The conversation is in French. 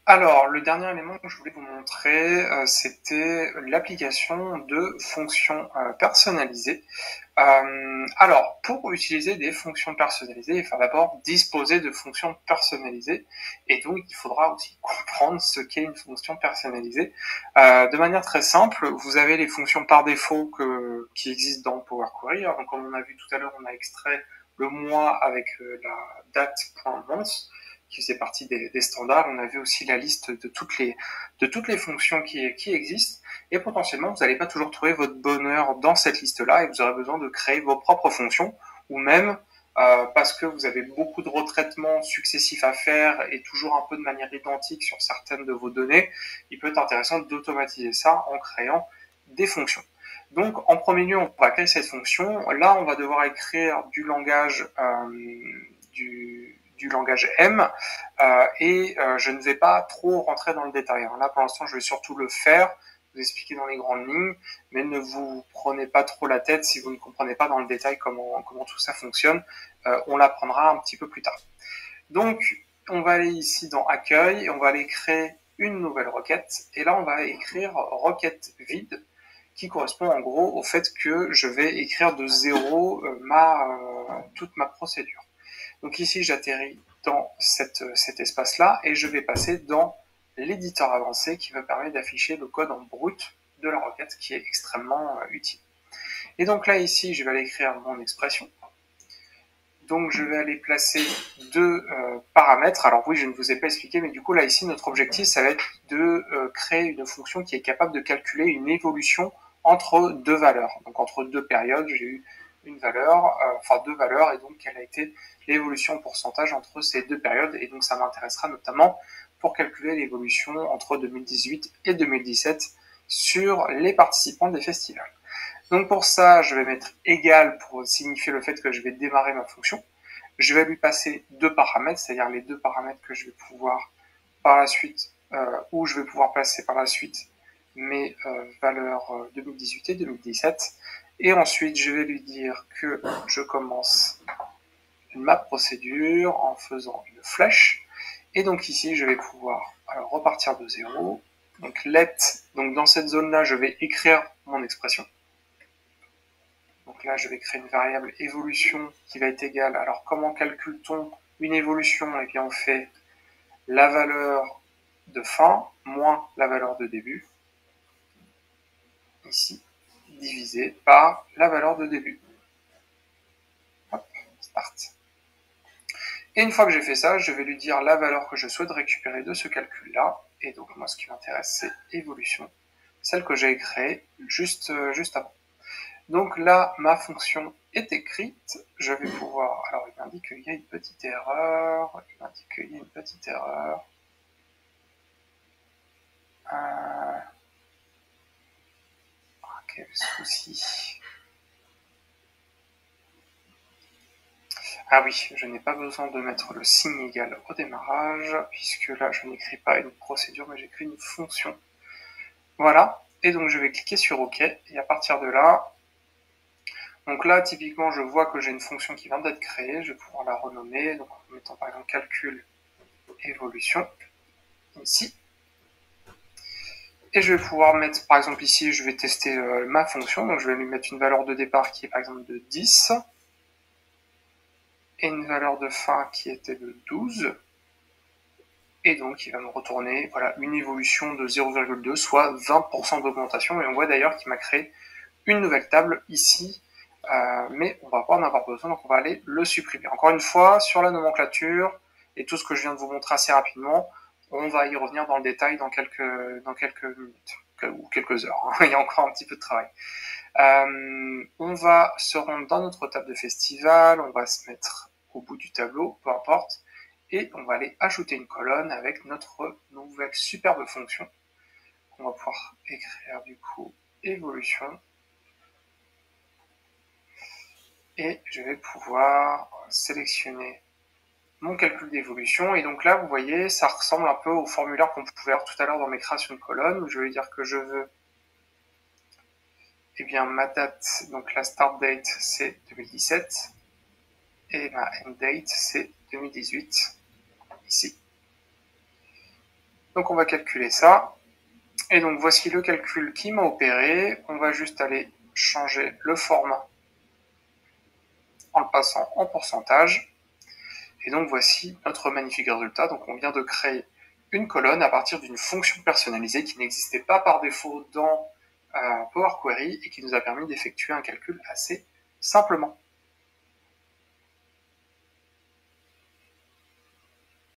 Alors, le dernier élément que je voulais vous montrer, c'était l'application de fonctions personnalisées. Alors, pour utiliser des fonctions personnalisées, il faut d'abord disposer de fonctions personnalisées, et donc il faudra aussi comprendre ce qu'est une fonction personnalisée. De manière très simple, vous avez les fonctions par défaut qui existent dans Power Query. Donc, comme on a vu tout à l'heure, on a extrait le mois avec la date.month, qui faisait partie des standards. On a vu aussi la liste de toutes les fonctions qui existent. Et potentiellement, vous n'allez pas toujours trouver votre bonheur dans cette liste-là et vous aurez besoin de créer vos propres fonctions ou même parce que vous avez beaucoup de retraitements successifs à faire et toujours un peu de manière identique sur certaines de vos données, il peut être intéressant d'automatiser ça en créant des fonctions. Donc, en premier lieu, on va créer cette fonction. Là, on va devoir écrire du langage M et je ne vais pas trop rentrer dans le détail. Là, pour l'instant, je vais surtout le faire, vous expliquer dans les grandes lignes, mais ne vous prenez pas trop la tête si vous ne comprenez pas dans le détail comment tout ça fonctionne. On l'apprendra un petit peu plus tard. Donc, on va aller ici dans Accueil, et on va aller créer une nouvelle requête, et là, on va écrire requête vide, qui correspond en gros au fait que je vais écrire de zéro toute ma procédure. Donc ici, j'atterris dans cet espace-là et je vais passer dans l'éditeur avancé qui me permet d'afficher le code en brut de la requête qui est extrêmement utile. Et donc là, ici, je vais aller écrire mon expression. Donc je vais aller placer deux paramètres. Alors oui, je ne vous ai pas expliqué, mais du coup là ici, notre objectif, ça va être de créer une fonction qui est capable de calculer une évolution entre deux valeurs. Donc entre deux périodes, j'ai eu une valeur, deux valeurs, et donc quelle a été l'évolution en pourcentage entre ces deux périodes. Et donc ça m'intéressera notamment pour calculer l'évolution entre 2018 et 2017 sur les participants des festivals. Donc pour ça, je vais mettre égal pour signifier le fait que je vais démarrer ma fonction. Je vais lui passer deux paramètres, c'est-à-dire les deux paramètres que je vais pouvoir par la suite, où je vais pouvoir passer par la suite mes valeurs 2018 et 2017. Et ensuite, je vais lui dire que je commence ma procédure en faisant une flèche. Et donc ici, je vais pouvoir repartir de zéro. Donc let, donc dans cette zone-là, je vais écrire mon expression. Donc là, je vais créer une variable évolution qui va être égale. Alors, comment calcule-t-on une évolution? Eh bien, on fait la valeur de fin moins la valeur de début, ici, divisé par la valeur de début. Hop, start. Et une fois que j'ai fait ça, je vais lui dire la valeur que je souhaite récupérer de ce calcul-là. Et donc, moi, ce qui m'intéresse, c'est évolution, celle que j'ai créée juste avant. Donc là, ma fonction est écrite. Je vais pouvoir... Alors, il m'indique qu'il y a une petite erreur. Quel souci. Ah oui, je n'ai pas besoin de mettre le signe égal au démarrage, puisque là, je n'écris pas une procédure, mais j'écris une fonction. Voilà. Et donc, je vais cliquer sur OK. Et à partir de là... Donc là, typiquement, je vois que j'ai une fonction qui vient d'être créée. Je vais pouvoir la renommer. Donc, en mettant par exemple calcul évolution. Ici. Et je vais pouvoir mettre, par exemple ici, je vais tester ma fonction. Donc je vais lui mettre une valeur de départ qui est par exemple de 10. Et une valeur de fin qui était de 12. Et donc il va me retourner voilà, une évolution de 0,2, soit 20% d'augmentation. Et on voit d'ailleurs qu'il m'a créé une nouvelle table ici. Mais on va pas en avoir besoin, donc on va aller le supprimer. Encore une fois, sur la nomenclature et tout ce que je viens de vous montrer assez rapidement, on va y revenir dans le détail dans quelques minutes ou quelques heures. Il y a encore un petit peu de travail. On va se rendre dans notre table de festival, on va se mettre au bout du tableau, peu importe, et on va aller ajouter une colonne avec notre nouvelle superbe fonction. On va pouvoir écrire du coup évolution. Et je vais pouvoir sélectionner mon calcul d'évolution. Et donc là, vous voyez, ça ressemble un peu au formulaire qu'on pouvait avoir tout à l'heure dans mes créations de colonnes, où je vais dire que je veux, eh bien, ma date, donc la start date, c'est 2017, et ma end date, c'est 2018, ici. Donc on va calculer ça. Et donc voici le calcul qui m'a opéré. On va juste aller changer le format en le passant en pourcentage. Et donc voici notre magnifique résultat. Donc on vient de créer une colonne à partir d'une fonction personnalisée qui n'existait pas par défaut dans Power Query et qui nous a permis d'effectuer un calcul assez simplement.